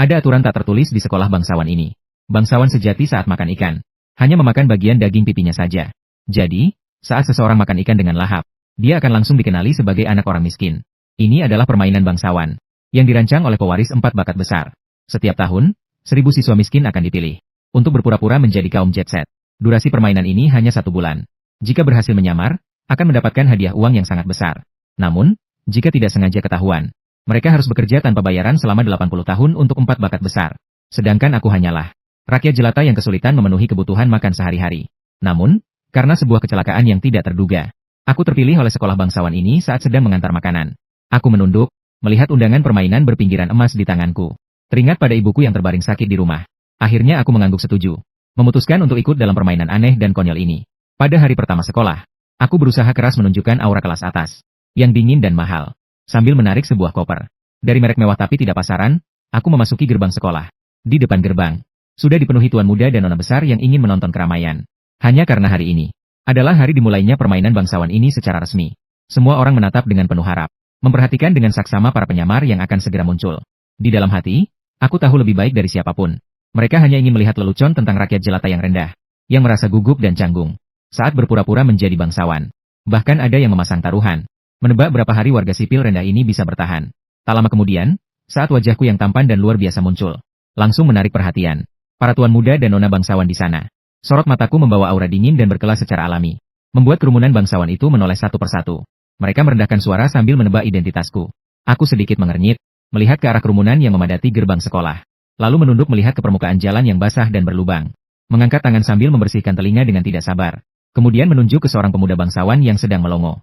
Ada aturan tak tertulis di sekolah bangsawan ini. Bangsawan sejati saat makan ikan, hanya memakan bagian daging pipinya saja. Jadi, saat seseorang makan ikan dengan lahap, dia akan langsung dikenali sebagai anak orang miskin. Ini adalah permainan bangsawan, yang dirancang oleh pewaris 4 bakat besar. Setiap tahun, 1000 siswa miskin akan dipilih, untuk berpura-pura menjadi kaum jet set. Durasi permainan ini hanya 1 bulan. Jika berhasil menyamar, akan mendapatkan hadiah uang yang sangat besar. Namun, jika tidak sengaja ketahuan, mereka harus bekerja tanpa bayaran selama 80 tahun untuk 4 bakat besar. Sedangkan aku hanyalah rakyat jelata yang kesulitan memenuhi kebutuhan makan sehari-hari. Namun, karena sebuah kecelakaan yang tidak terduga, aku terpilih oleh sekolah bangsawan ini saat sedang mengantar makanan. Aku menunduk, melihat undangan permainan berpinggiran emas di tanganku. Teringat pada ibuku yang terbaring sakit di rumah. Akhirnya aku mengangguk setuju, memutuskan untuk ikut dalam permainan aneh dan konyol ini. Pada hari pertama sekolah, aku berusaha keras menunjukkan aura kelas atas, yang dingin dan mahal, sambil menarik sebuah koper dari merek mewah tapi tidak pasaran. Aku memasuki gerbang sekolah. Di depan gerbang, sudah dipenuhi tuan muda dan nona besar yang ingin menonton keramaian. Hanya karena hari ini adalah hari dimulainya permainan bangsawan ini secara resmi. Semua orang menatap dengan penuh harap, memperhatikan dengan saksama para penyamar yang akan segera muncul. Di dalam hati, aku tahu lebih baik dari siapapun. Mereka hanya ingin melihat lelucon tentang rakyat jelata yang rendah, yang merasa gugup dan canggung saat berpura-pura menjadi bangsawan. Bahkan ada yang memasang taruhan, menebak berapa hari warga sipil rendah ini bisa bertahan. Tak lama kemudian, saat wajahku yang tampan dan luar biasa muncul, langsung menarik perhatian para tuan muda dan nona bangsawan di sana. Sorot mataku membawa aura dingin dan berkelas secara alami, membuat kerumunan bangsawan itu menoleh satu persatu. Mereka merendahkan suara sambil menebak identitasku. Aku sedikit mengernyit, melihat ke arah kerumunan yang memadati gerbang sekolah, lalu menunduk melihat ke permukaan jalan yang basah dan berlubang. Mengangkat tangan sambil membersihkan telinga dengan tidak sabar. Kemudian menunjuk ke seorang pemuda bangsawan yang sedang melongo.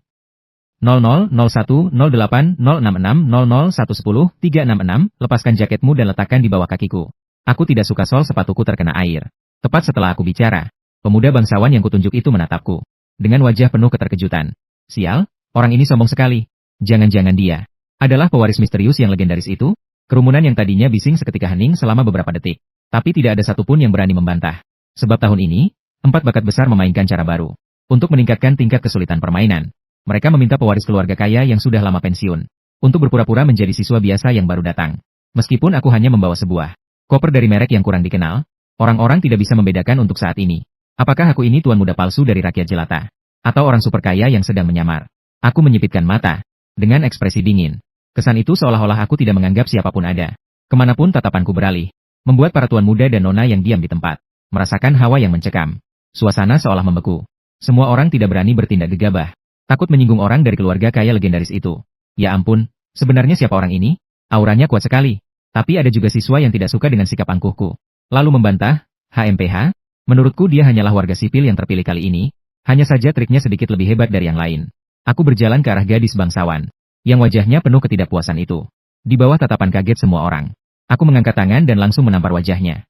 00, 01, 08, 066, 00, 110, 366, lepaskan jaketmu dan letakkan di bawah kakiku. Aku tidak suka sol sepatuku terkena air. Tepat setelah aku bicara, pemuda bangsawan yang kutunjuk itu menatapku dengan wajah penuh keterkejutan. Sial, orang ini sombong sekali. Jangan-jangan dia adalah pewaris misterius yang legendaris itu? Kerumunan yang tadinya bising seketika hening selama beberapa detik. Tapi tidak ada satupun yang berani membantah. Sebab tahun ini, 4 bakat besar memainkan cara baru untuk meningkatkan tingkat kesulitan permainan. Mereka meminta pewaris keluarga kaya yang sudah lama pensiun untuk berpura-pura menjadi siswa biasa yang baru datang. Meskipun aku hanya membawa sebuah koper dari merek yang kurang dikenal, orang-orang tidak bisa membedakan untuk saat ini. Apakah aku ini tuan muda palsu dari rakyat jelata? Atau orang super kaya yang sedang menyamar? Aku menyipitkan mata dengan ekspresi dingin. Kesan itu seolah-olah aku tidak menganggap siapapun ada. Kemanapun tatapanku beralih, membuat para tuan muda dan nona yang diam di tempat merasakan hawa yang mencekam. Suasana seolah membeku. Semua orang tidak berani bertindak gegabah, takut menyinggung orang dari keluarga kaya legendaris itu. Ya ampun, sebenarnya siapa orang ini? Auranya kuat sekali. Tapi ada juga siswa yang tidak suka dengan sikap angkuhku. Lalu membantah, HMPH, menurutku dia hanyalah warga sipil yang terpilih kali ini. Hanya saja triknya sedikit lebih hebat dari yang lain. Aku berjalan ke arah gadis bangsawan, yang wajahnya penuh ketidakpuasan itu. Di bawah tatapan kaget semua orang, aku mengangkat tangan dan langsung menampar wajahnya.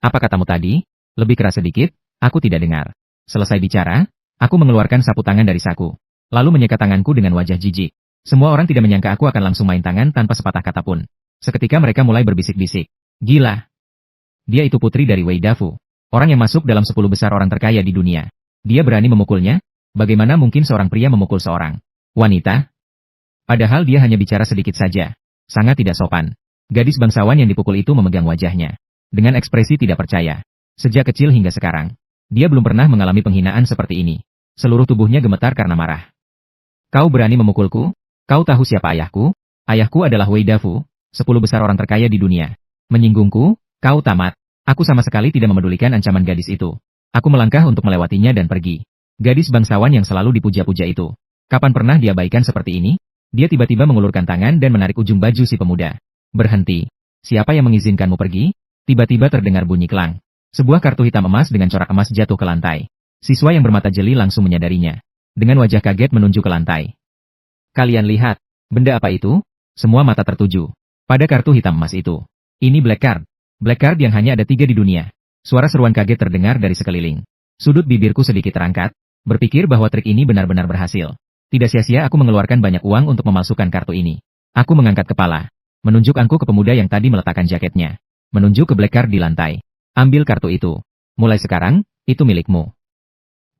Apa katamu tadi? Lebih keras sedikit, aku tidak dengar. Selesai bicara, aku mengeluarkan sapu tangan dari saku, lalu menyekat tanganku dengan wajah jijik. Semua orang tidak menyangka aku akan langsung main tangan tanpa sepatah kata pun. Seketika mereka mulai berbisik-bisik. Gila! Dia itu putri dari Wei Dafu, orang yang masuk dalam 10 besar orang terkaya di dunia. Dia berani memukulnya? Bagaimana mungkin seorang pria memukul seorang wanita? Padahal dia hanya bicara sedikit saja. Sangat tidak sopan. Gadis bangsawan yang dipukul itu memegang wajahnya dengan ekspresi tidak percaya. Sejak kecil hingga sekarang, dia belum pernah mengalami penghinaan seperti ini. Seluruh tubuhnya gemetar karena marah. Kau berani memukulku? Kau tahu siapa ayahku? Ayahku adalah Wei Dafu, 10 besar orang terkaya di dunia. Menyinggungku? Kau tamat. Aku sama sekali tidak memedulikan ancaman gadis itu. Aku melangkah untuk melewatinya dan pergi. Gadis bangsawan yang selalu dipuja-puja itu. Kapan pernah diabaikan seperti ini? Dia tiba-tiba mengulurkan tangan dan menarik ujung baju si pemuda. Berhenti. Siapa yang mengizinkanmu pergi? Tiba-tiba terdengar bunyi kelang. Sebuah kartu hitam emas dengan corak emas jatuh ke lantai. Siswa yang bermata jeli langsung menyadarinya. Dengan wajah kaget menunjuk ke lantai. Kalian lihat, benda apa itu? Semua mata tertuju pada kartu hitam emas itu. Ini Black Card. Black Card yang hanya ada 3 di dunia. Suara seruan kaget terdengar dari sekeliling. Sudut bibirku sedikit terangkat, berpikir bahwa trik ini benar-benar berhasil. Tidak sia-sia aku mengeluarkan banyak uang untuk memalsukan kartu ini. Aku mengangkat kepala, menunjuk angku ke pemuda yang tadi meletakkan jaketnya. Menunjuk ke Black Card di lantai. Ambil kartu itu. Mulai sekarang, itu milikmu.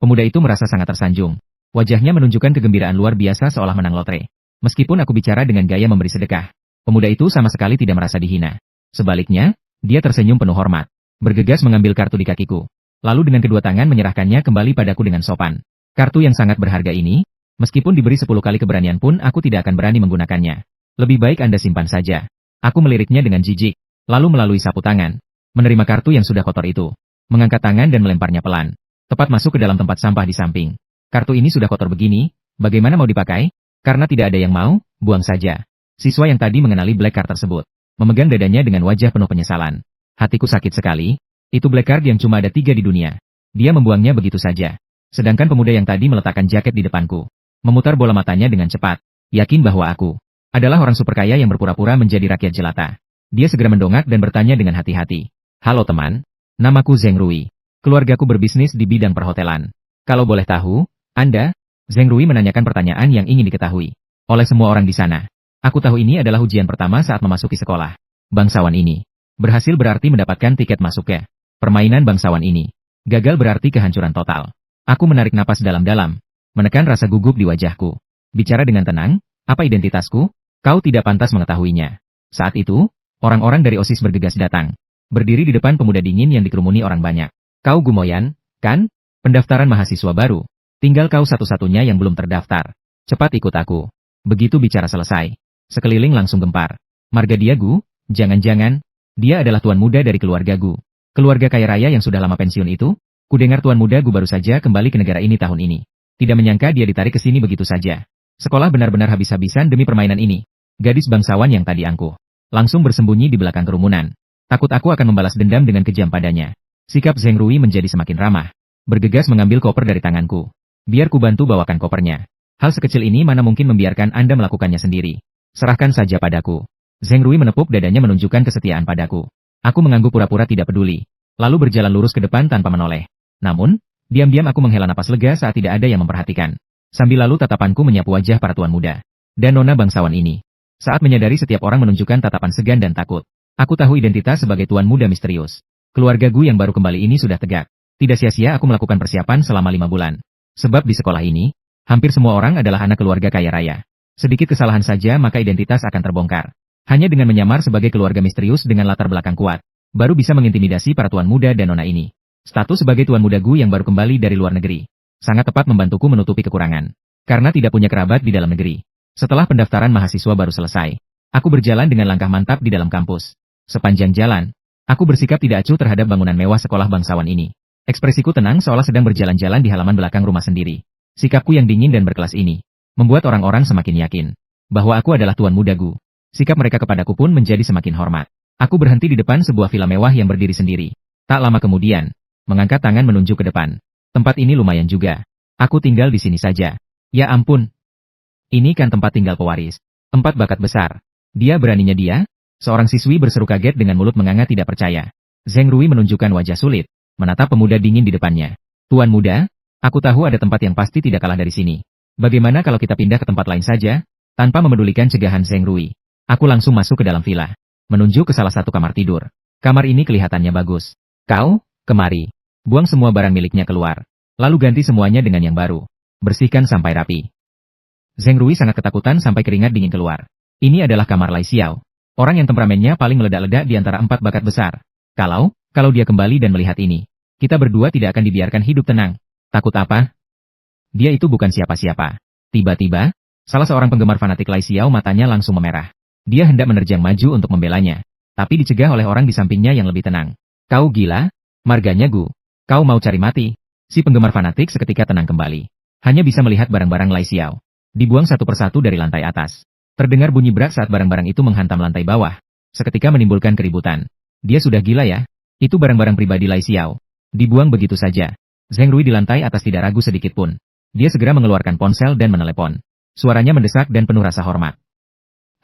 Pemuda itu merasa sangat tersanjung. Wajahnya menunjukkan kegembiraan luar biasa seolah menang lotre. Meskipun aku bicara dengan gaya memberi sedekah, pemuda itu sama sekali tidak merasa dihina. Sebaliknya, dia tersenyum penuh hormat. Bergegas mengambil kartu di kakiku. Lalu dengan kedua tangan menyerahkannya kembali padaku dengan sopan. Kartu yang sangat berharga ini, meskipun diberi 10 kali keberanian pun aku tidak akan berani menggunakannya. Lebih baik Anda simpan saja. Aku meliriknya dengan jijik. Lalu melalui sapu tangan, menerima kartu yang sudah kotor itu. Mengangkat tangan dan melemparnya pelan. Tepat masuk ke dalam tempat sampah di samping. Kartu ini sudah kotor begini, bagaimana mau dipakai? Karena tidak ada yang mau, buang saja. Siswa yang tadi mengenali Black Card tersebut, memegang dadanya dengan wajah penuh penyesalan. Hatiku sakit sekali, itu Black Card yang cuma ada 3 di dunia. Dia membuangnya begitu saja. Sedangkan pemuda yang tadi meletakkan jaket di depanku, memutar bola matanya dengan cepat, yakin bahwa aku adalah orang super kaya yang berpura-pura menjadi rakyat jelata. Dia segera mendongak dan bertanya dengan hati-hati. Halo teman, namaku Zheng Rui. Keluargaku berbisnis di bidang perhotelan. Kalau boleh tahu, Anda? Zheng Rui menanyakan pertanyaan yang ingin diketahui oleh semua orang di sana. Aku tahu ini adalah ujian pertama saat memasuki sekolah. Bangsawan ini berhasil berarti mendapatkan tiket masuk ke permainan bangsawan ini. Gagal berarti kehancuran total. Aku menarik napas dalam-dalam, menekan rasa gugup di wajahku. Bicara dengan tenang, apa identitasku? Kau tidak pantas mengetahuinya. Saat itu, orang-orang dari OSIS bergegas datang. Berdiri di depan pemuda dingin yang dikerumuni orang banyak. Kau Gumoyan, kan? Pendaftaran mahasiswa baru. Tinggal kau satu-satunya yang belum terdaftar. Cepat ikut aku. Begitu bicara selesai, sekeliling langsung gempar. Margadia Gu, jangan-jangan, dia adalah tuan muda dari keluarga Gu. Keluarga kaya raya yang sudah lama pensiun itu? Kudengar tuan muda Gu baru saja kembali ke negara ini tahun ini. Tidak menyangka dia ditarik ke sini begitu saja. Sekolah benar-benar habis-habisan demi permainan ini. Gadis bangsawan yang tadi angkuh langsung bersembunyi di belakang kerumunan. Takut aku akan membalas dendam dengan kejam padanya. Sikap Zheng Rui menjadi semakin ramah. Bergegas mengambil koper dari tanganku. Biar ku bantu bawakan kopernya. Hal sekecil ini mana mungkin membiarkan Anda melakukannya sendiri. Serahkan saja padaku. Zheng Rui menepuk dadanya menunjukkan kesetiaan padaku. Aku mengangguk pura-pura tidak peduli. Lalu berjalan lurus ke depan tanpa menoleh. Namun, diam-diam aku menghela napas lega saat tidak ada yang memperhatikan. Sambil lalu tatapanku menyapu wajah para tuan muda dan nona bangsawan ini. Saat menyadari setiap orang menunjukkan tatapan segan dan takut, aku tahu identitas sebagai tuan muda misterius. Keluarga Gu yang baru kembali ini sudah tegak. Tidak sia-sia aku melakukan persiapan selama 5 bulan. Sebab di sekolah ini, hampir semua orang adalah anak keluarga kaya raya. Sedikit kesalahan saja maka identitas akan terbongkar. Hanya dengan menyamar sebagai keluarga misterius dengan latar belakang kuat, baru bisa mengintimidasi para tuan muda dan nona ini. Status sebagai tuan muda Gu yang baru kembali dari luar negeri sangat tepat membantuku menutupi kekurangan. Karena tidak punya kerabat di dalam negeri. Setelah pendaftaran mahasiswa baru selesai, aku berjalan dengan langkah mantap di dalam kampus. Sepanjang jalan, aku bersikap tidak acuh terhadap bangunan mewah sekolah bangsawan ini. Ekspresiku tenang seolah sedang berjalan-jalan di halaman belakang rumah sendiri. Sikapku yang dingin dan berkelas ini membuat orang-orang semakin yakin bahwa aku adalah tuan muda Gu. Sikap mereka kepadaku pun menjadi semakin hormat. Aku berhenti di depan sebuah villa mewah yang berdiri sendiri. Tak lama kemudian, mengangkat tangan menunjuk ke depan. Tempat ini lumayan juga. Aku tinggal di sini saja. Ya ampun. Ini kan tempat tinggal pewaris. 4 bakat besar. Dia beraninya dia? Seorang siswi berseru kaget dengan mulut menganga tidak percaya. Zheng Rui menunjukkan wajah sulit, menatap pemuda dingin di depannya. Tuan muda, aku tahu ada tempat yang pasti tidak kalah dari sini. Bagaimana kalau kita pindah ke tempat lain saja? Tanpa memedulikan cegahan Zheng Rui, aku langsung masuk ke dalam villa. Menunjuk ke salah satu kamar tidur. Kamar ini kelihatannya bagus. Kau, kemari. Buang semua barang miliknya keluar. Lalu ganti semuanya dengan yang baru. Bersihkan sampai rapi. Zheng Rui sangat ketakutan sampai keringat dingin keluar. Ini adalah kamar Lai Xiao. Orang yang temperamennya paling meledak-ledak di antara 4 bakat besar. Kalau dia kembali dan melihat ini, kita berdua tidak akan dibiarkan hidup tenang. Takut apa? Dia itu bukan siapa-siapa. Tiba-tiba, salah seorang penggemar fanatik Lai Xiao matanya langsung memerah. Dia hendak menerjang maju untuk membelanya, tapi dicegah oleh orang di sampingnya yang lebih tenang. Kau gila? Marganya Gu. Kau mau cari mati? Si penggemar fanatik seketika tenang kembali. Hanya bisa melihat barang-barang Lai Xiao dibuang satu persatu dari lantai atas. Terdengar bunyi berat saat barang-barang itu menghantam lantai bawah. Seketika menimbulkan keributan. Dia sudah gila ya? Itu barang-barang pribadi Lai Xiao. Dibuang begitu saja. Zheng Rui di lantai atas tidak ragu sedikit pun. Dia segera mengeluarkan ponsel dan menelepon. Suaranya mendesak dan penuh rasa hormat.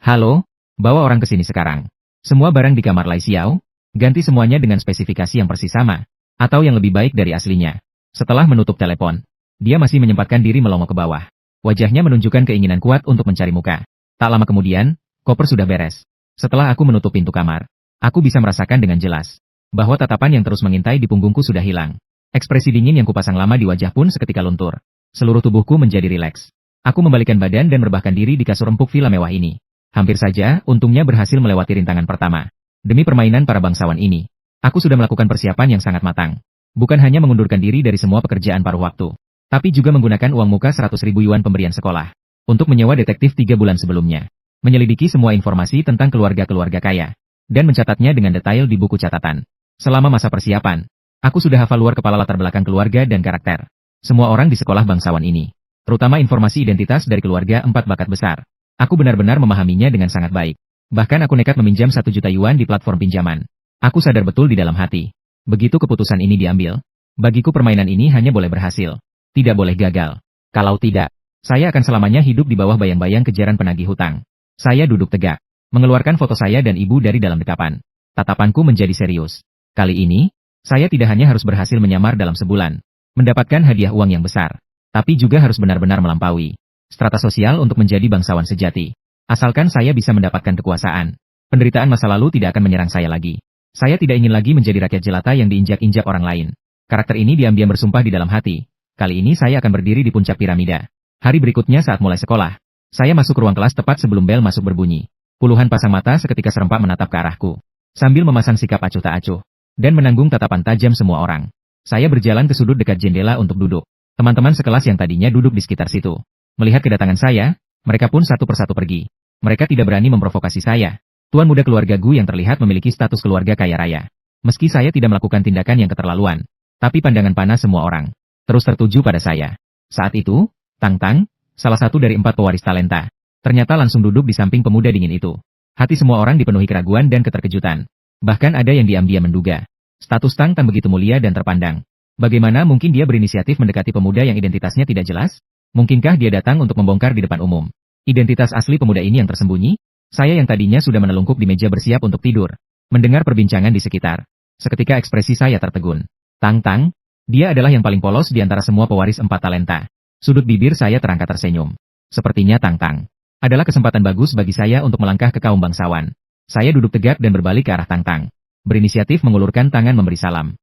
Halo, bawa orang ke sini sekarang. Semua barang di kamar Lai Xiao, ganti semuanya dengan spesifikasi yang persis sama, atau yang lebih baik dari aslinya. Setelah menutup telepon, dia masih menyempatkan diri melongo ke bawah. Wajahnya menunjukkan keinginan kuat untuk mencari muka. Tak lama kemudian, koper sudah beres. Setelah aku menutup pintu kamar, aku bisa merasakan dengan jelas bahwa tatapan yang terus mengintai di punggungku sudah hilang. Ekspresi dingin yang kupasang lama di wajah pun seketika luntur. Seluruh tubuhku menjadi rileks. Aku membalikkan badan dan merebahkan diri di kasur empuk villa mewah ini. Hampir saja, untungnya berhasil melewati rintangan pertama. Demi permainan para bangsawan ini, aku sudah melakukan persiapan yang sangat matang. Bukan hanya mengundurkan diri dari semua pekerjaan paruh waktu, tapi juga menggunakan uang muka 100.000 yuan pemberian sekolah untuk menyewa detektif 3 bulan sebelumnya, menyelidiki semua informasi tentang keluarga-keluarga kaya, dan mencatatnya dengan detail di buku catatan. Selama masa persiapan, aku sudah hafal luar kepala latar belakang keluarga dan karakter semua orang di sekolah bangsawan ini, terutama informasi identitas dari keluarga 4 bakat besar. Aku benar-benar memahaminya dengan sangat baik. Bahkan aku nekat meminjam 1 juta yuan di platform pinjaman. Aku sadar betul di dalam hati. Begitu keputusan ini diambil, bagiku permainan ini hanya boleh berhasil. Tidak boleh gagal. Kalau tidak, saya akan selamanya hidup di bawah bayang-bayang kejaran penagih hutang. Saya duduk tegak, mengeluarkan foto saya dan ibu dari dalam dekapan. Tatapanku menjadi serius. Kali ini, saya tidak hanya harus berhasil menyamar dalam sebulan, mendapatkan hadiah uang yang besar, tapi juga harus benar-benar melampaui strata sosial untuk menjadi bangsawan sejati. Asalkan saya bisa mendapatkan kekuasaan, penderitaan masa lalu tidak akan menyerang saya lagi. Saya tidak ingin lagi menjadi rakyat jelata yang diinjak-injak orang lain. Karakter ini diam-diam bersumpah di dalam hati. Kali ini saya akan berdiri di puncak piramida. Hari berikutnya saat mulai sekolah, saya masuk ruang kelas tepat sebelum bel masuk berbunyi. Puluhan pasang mata seketika serempak menatap ke arahku, sambil memasang sikap acuh tak acuh, dan menanggung tatapan tajam semua orang. Saya berjalan ke sudut dekat jendela untuk duduk. Teman-teman sekelas yang tadinya duduk di sekitar situ, melihat kedatangan saya, mereka pun satu persatu pergi. Mereka tidak berani memprovokasi saya. Tuan muda keluarga Gu yang terlihat memiliki status keluarga kaya raya. Meski saya tidak melakukan tindakan yang keterlaluan, tapi pandangan panas semua orang terus tertuju pada saya. Saat itu, Tang Tang, salah satu dari 4 pewaris talenta, ternyata langsung duduk di samping pemuda dingin itu. Hati semua orang dipenuhi keraguan dan keterkejutan. Bahkan ada yang diam-diam menduga, status Tang Tang begitu mulia dan terpandang. Bagaimana mungkin dia berinisiatif mendekati pemuda yang identitasnya tidak jelas? Mungkinkah dia datang untuk membongkar di depan umum identitas asli pemuda ini yang tersembunyi? Saya yang tadinya sudah menelungkup di meja bersiap untuk tidur, mendengar perbincangan di sekitar. Seketika ekspresi saya tertegun. Tang Tang, dia adalah yang paling polos di antara semua pewaris 4 talenta. Sudut bibir saya terangkat tersenyum. Sepertinya Tang Tang adalah kesempatan bagus bagi saya untuk melangkah ke kaum bangsawan. Saya duduk tegak dan berbalik ke arah Tang Tang, berinisiatif mengulurkan tangan memberi salam.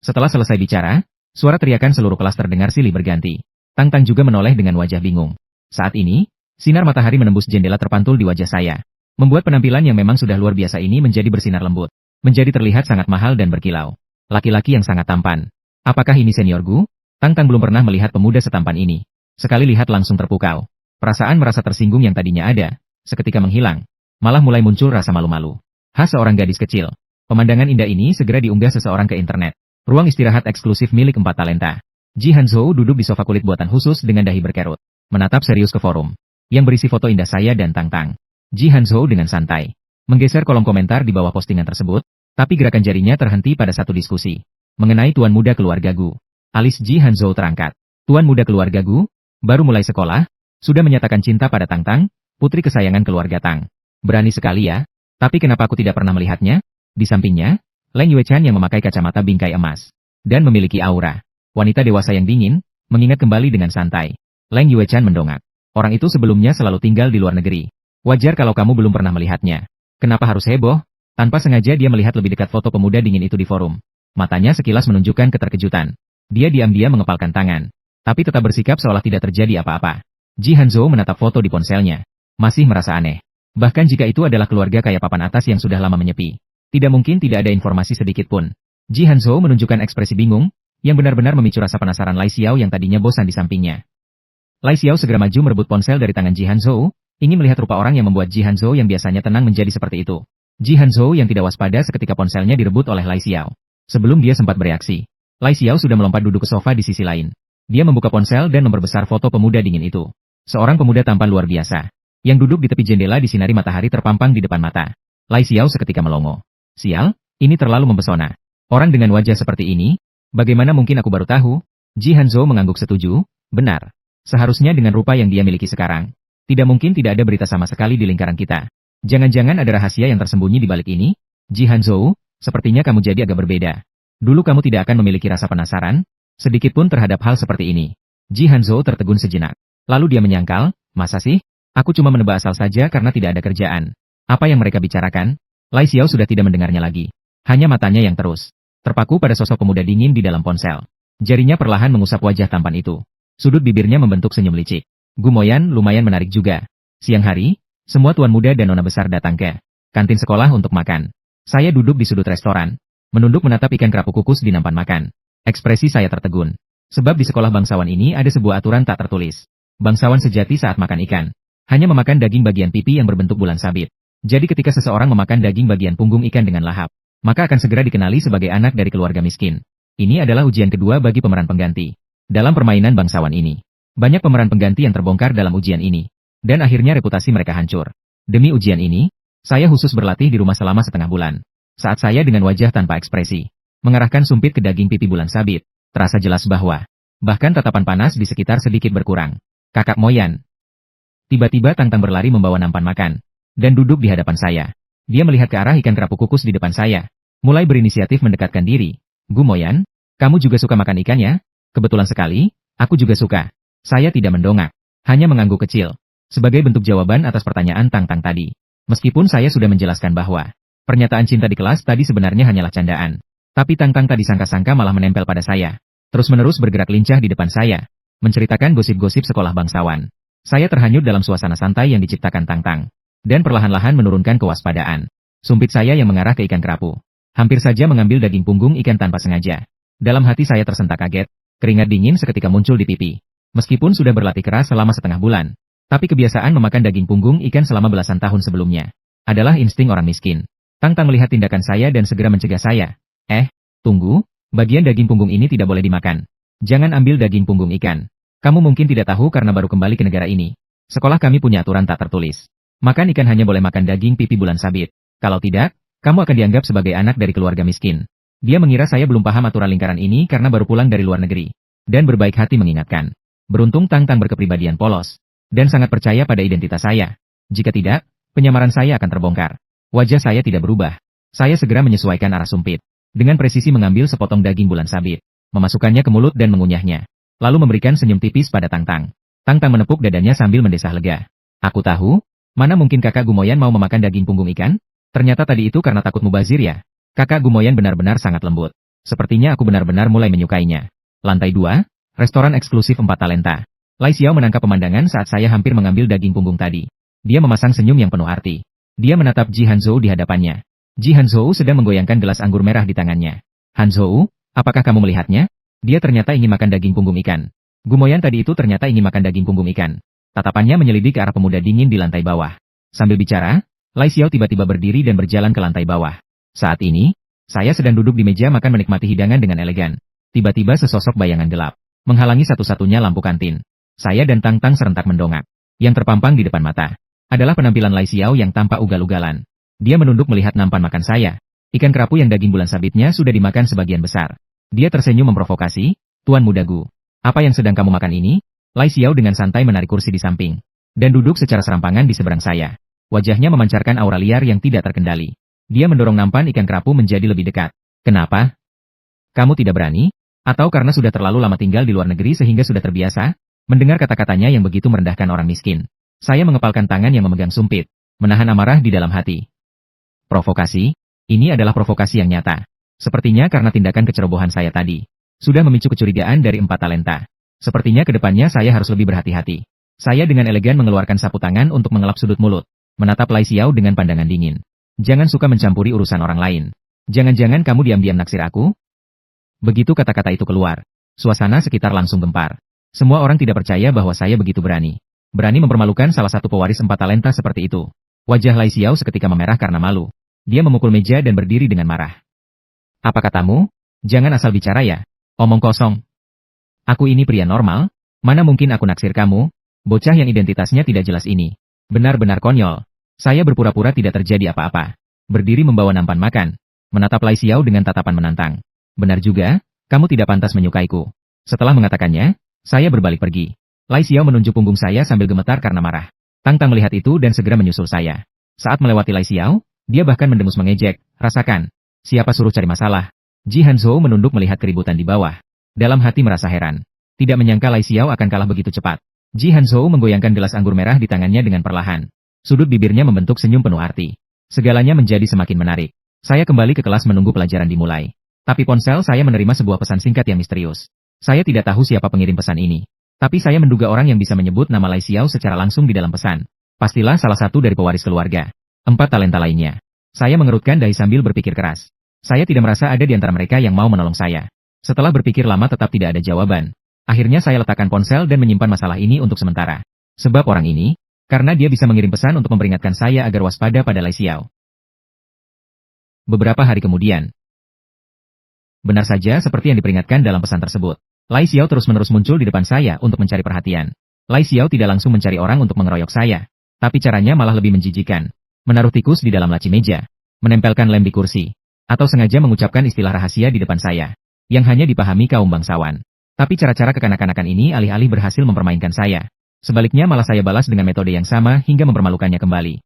Setelah selesai bicara, suara teriakan seluruh kelas terdengar silih berganti. Tang Tang juga menoleh dengan wajah bingung. Saat ini, sinar matahari menembus jendela terpantul di wajah saya, membuat penampilan yang memang sudah luar biasa ini menjadi bersinar lembut, menjadi terlihat sangat mahal dan berkilau. Laki-laki yang sangat tampan. Apakah ini senior Gu? Tang Tang belum pernah melihat pemuda setampan ini. Sekali lihat langsung terpukau. Perasaan merasa tersinggung yang tadinya ada, seketika menghilang. Malah mulai muncul rasa malu-malu. Seorang gadis kecil. Pemandangan indah ini segera diunggah seseorang ke internet. Ruang istirahat eksklusif milik 4 talenta. Ji Hanzhou duduk di sofa kulit buatan khusus dengan dahi berkerut, menatap serius ke forum yang berisi foto indah saya dan Tang Tang. Ji Hanzhou dengan santai menggeser kolom komentar di bawah postingan tersebut, tapi gerakan jarinya terhenti pada satu diskusi mengenai tuan muda keluarga Gu. Alis Ji Hanzhou terangkat. Tuan muda keluarga Gu baru mulai sekolah, sudah menyatakan cinta pada Tang Tang, putri kesayangan keluarga Tang. Berani sekali ya, tapi kenapa aku tidak pernah melihatnya? Di sampingnya, Leng Yuechan yang memakai kacamata bingkai emas dan memiliki aura wanita dewasa yang dingin, mengingat kembali dengan santai. Leng Yuechan mendongak. Orang itu sebelumnya selalu tinggal di luar negeri. Wajar kalau kamu belum pernah melihatnya. Kenapa harus heboh? Tanpa sengaja dia melihat lebih dekat foto pemuda dingin itu di forum. Matanya sekilas menunjukkan keterkejutan. Dia diam-diam mengepalkan tangan, tapi tetap bersikap seolah tidak terjadi apa-apa. Ji Hanzhou menatap foto di ponselnya. Masih merasa aneh. Bahkan jika itu adalah keluarga kaya papan atas yang sudah lama menyepi, tidak mungkin tidak ada informasi sedikit pun. Ji Hanzhou menunjukkan ekspresi bingung, yang benar-benar memicu rasa penasaran Lai Xiao yang tadinya bosan di sampingnya. Lai Xiao segera maju merebut ponsel dari tangan Ji Hanzhou, ingin melihat rupa orang yang membuat Ji Hanzhou yang biasanya tenang menjadi seperti itu. Ji Hanzhou yang tidak waspada seketika ponselnya direbut oleh Lai Xiao. Sebelum dia sempat bereaksi, Lai Xiao sudah melompat duduk ke sofa di sisi lain. Dia membuka ponsel dan memperbesar foto pemuda dingin itu. Seorang pemuda tampan luar biasa, yang duduk di tepi jendela disinari matahari terpampang di depan mata. Lai Xiao seketika melongo. Sial, ini terlalu mempesona. Orang dengan wajah seperti ini, bagaimana mungkin aku baru tahu? Ji Hanzhou mengangguk setuju. Benar. Seharusnya dengan rupa yang dia miliki sekarang, tidak mungkin tidak ada berita sama sekali di lingkaran kita. Jangan-jangan ada rahasia yang tersembunyi di balik ini? Ji Hanzhou, sepertinya kamu jadi agak berbeda. Dulu kamu tidak akan memiliki rasa penasaran, sedikit pun terhadap hal seperti ini. Ji Hanzhou tertegun sejenak. Lalu dia menyangkal, masa sih? Aku cuma menebak asal saja karena tidak ada kerjaan. Apa yang mereka bicarakan? Lai Xiao sudah tidak mendengarnya lagi. Hanya matanya yang terus terpaku pada sosok pemuda dingin di dalam ponsel. Jarinya perlahan mengusap wajah tampan itu. Sudut bibirnya membentuk senyum licik. Gu Moyan lumayan menarik juga. Siang hari, semua tuan muda dan nona besar datang ke Kantin sekolah untuk makan. Saya duduk di sudut restoran, menunduk menatap ikan kerapu kukus di nampan makan. Ekspresi saya tertegun. Sebab di sekolah bangsawan ini ada sebuah aturan tak tertulis. Bangsawan sejati saat makan ikan hanya memakan daging bagian pipi yang berbentuk bulan sabit. Jadi ketika seseorang memakan daging bagian punggung ikan dengan lahap, maka akan segera dikenali sebagai anak dari keluarga miskin. Ini adalah ujian kedua bagi pemeran pengganti dalam permainan bangsawan ini. Banyak pemeran pengganti yang terbongkar dalam ujian ini, dan akhirnya reputasi mereka hancur. Demi ujian ini, saya khusus berlatih di rumah selama setengah bulan. Saat saya dengan wajah tanpa ekspresi mengarahkan sumpit ke daging pipi bulan sabit, terasa jelas bahwa bahkan tatapan panas di sekitar sedikit berkurang. Kakak Moyan. Tiba-tiba Tangtang berlari membawa nampan makan dan duduk di hadapan saya. Dia melihat ke arah ikan kerapu kukus di depan saya, mulai berinisiatif mendekatkan diri. Gu Moyan, kamu juga suka makan ikan ya? Kebetulan sekali, aku juga suka. Saya tidak mendongak, hanya mengangguk kecil, sebagai bentuk jawaban atas pertanyaan Tangtang tadi. Meskipun saya sudah menjelaskan bahwa pernyataan cinta di kelas tadi sebenarnya hanyalah candaan. Tapi Tangtang tadi sangka-sangka malah menempel pada saya. Terus-menerus bergerak lincah di depan saya, menceritakan gosip-gosip sekolah bangsawan. Saya terhanyut dalam suasana santai yang diciptakan Tangtang, dan perlahan-lahan menurunkan kewaspadaan. Sumpit saya yang mengarah ke ikan kerapu hampir saja mengambil daging punggung ikan tanpa sengaja. Dalam hati saya tersentak kaget, keringat dingin seketika muncul di pipi. Meskipun sudah berlatih keras selama setengah bulan, tapi kebiasaan memakan daging punggung ikan selama belasan tahun sebelumnya adalah insting orang miskin. Tangtang melihat tindakan saya dan segera mencegah saya. Tunggu, bagian daging punggung ini tidak boleh dimakan. Jangan ambil daging punggung ikan. Kamu mungkin tidak tahu karena baru kembali ke negara ini. Sekolah kami punya aturan tak tertulis. Makan ikan hanya boleh makan daging pipi bulan sabit. Kalau tidak, kamu akan dianggap sebagai anak dari keluarga miskin. Dia mengira saya belum paham aturan lingkaran ini karena baru pulang dari luar negeri, dan berbaik hati mengingatkan. Beruntung Tangtang berkepribadian polos, dan sangat percaya pada identitas saya. Jika tidak, penyamaran saya akan terbongkar. Wajah saya tidak berubah. Saya segera menyesuaikan arah sumpit. Dengan presisi mengambil sepotong daging bulan sabit, memasukkannya ke mulut dan mengunyahnya. Lalu memberikan senyum tipis pada Tangtang. Tangtang menepuk dadanya sambil mendesah lega. Aku tahu, mana mungkin kakak Gumoyan mau memakan daging punggung ikan? Ternyata tadi itu karena takut mubazir ya. Kakak Gumoyan benar-benar sangat lembut. Sepertinya aku benar-benar mulai menyukainya. Lantai 2. Restoran eksklusif 4 talenta. Lai Xiao menangkap pemandangan saat saya hampir mengambil daging punggung tadi. Dia memasang senyum yang penuh arti. Dia menatap Ji Hanzhou di hadapannya. Ji Hanzhou sedang menggoyangkan gelas anggur merah di tangannya. Hanzhou, apakah kamu melihatnya? Dia ternyata ingin makan daging punggung ikan. Gumoyan tadi itu ternyata ingin makan daging punggung ikan. Tatapannya menyelidik ke arah pemuda dingin di lantai bawah. Sambil bicara, Lai Xiao tiba-tiba berdiri dan berjalan ke lantai bawah. Saat ini, saya sedang duduk di meja makan menikmati hidangan dengan elegan. Tiba-tiba sesosok bayangan gelap menghalangi satu-satunya lampu kantin. Saya dan Tangtang serentak mendongak. Yang terpampang di depan mata adalah penampilan Lai Xiao yang tampak ugal-ugalan. Dia menunduk melihat nampan makan saya. Ikan kerapu yang daging bulan sabitnya sudah dimakan sebagian besar. Dia tersenyum memprovokasi. Tuan muda Gu, apa yang sedang kamu makan ini? Lai Xiao dengan santai menarik kursi di samping dan duduk secara serampangan di seberang saya. Wajahnya memancarkan aura liar yang tidak terkendali. Dia mendorong nampan ikan kerapu menjadi lebih dekat. Kenapa? Kamu tidak berani? Atau karena sudah terlalu lama tinggal di luar negeri sehingga sudah terbiasa? Mendengar kata-katanya yang begitu merendahkan orang miskin, saya mengepalkan tangan yang memegang sumpit, menahan amarah di dalam hati. Provokasi? Ini adalah provokasi yang nyata. Sepertinya karena tindakan kecerobohan saya tadi sudah memicu kecurigaan dari 4 talenta. Sepertinya ke depannya saya harus lebih berhati-hati. Saya dengan elegan mengeluarkan sapu tangan untuk mengelap sudut mulut, menatap Lai Xiao dengan pandangan dingin. Jangan suka mencampuri urusan orang lain. Jangan-jangan kamu diam-diam naksir aku? Begitu kata-kata itu keluar, suasana sekitar langsung gempar. Semua orang tidak percaya bahwa saya begitu berani. Berani mempermalukan salah satu pewaris 4 talenta seperti itu. Wajah Lai Xiao seketika memerah karena malu. Dia memukul meja dan berdiri dengan marah. Apa katamu? Jangan asal bicara ya. Omong kosong. Aku ini pria normal, mana mungkin aku naksir kamu? Bocah yang identitasnya tidak jelas ini benar-benar konyol. Saya berpura-pura tidak terjadi apa-apa. Berdiri membawa nampan makan, menatap Lai Xiao dengan tatapan menantang. Benar juga, kamu tidak pantas menyukaiku. Setelah mengatakannya, saya berbalik pergi. Lai Xiao menunjuk punggung saya sambil gemetar karena marah. Tangtang melihat itu dan segera menyusul saya. Saat melewati Lai Xiao, dia bahkan mendengus mengejek, rasakan. Siapa suruh cari masalah? Ji Hanzhou menunduk melihat keributan di bawah. Dalam hati merasa heran. Tidak menyangka Lai Xiao akan kalah begitu cepat. Ji Hanzhou menggoyangkan gelas anggur merah di tangannya dengan perlahan. Sudut bibirnya membentuk senyum penuh arti. Segalanya menjadi semakin menarik. Saya kembali ke kelas menunggu pelajaran dimulai. Tapi ponsel saya menerima sebuah pesan singkat yang misterius. Saya tidak tahu siapa pengirim pesan ini. Tapi saya menduga orang yang bisa menyebut nama Lai Xiao secara langsung di dalam pesan. Pastilah salah satu dari pewaris keluarga. 4 talenta lainnya. Saya mengerutkan dahi sambil berpikir keras. Saya tidak merasa ada di antara mereka yang mau menolong saya. Setelah berpikir lama tetap tidak ada jawaban. Akhirnya saya letakkan ponsel dan menyimpan masalah ini untuk sementara. Sebab orang ini, karena dia bisa mengirim pesan untuk memperingatkan saya agar waspada pada Lai Xiao. Beberapa hari kemudian. Benar saja seperti yang diperingatkan dalam pesan tersebut. Lai Xiao terus-menerus muncul di depan saya untuk mencari perhatian. Lai Xiao tidak langsung mencari orang untuk mengeroyok saya. Tapi caranya malah lebih menjijikan. Menaruh tikus di dalam laci meja. Menempelkan lem di kursi. Atau sengaja mengucapkan istilah rahasia di depan saya. Yang hanya dipahami kaum bangsawan. Tapi cara-cara kekanak-kanakan ini alih-alih berhasil mempermainkan saya. Sebaliknya malah saya balas dengan metode yang sama hingga mempermalukannya kembali.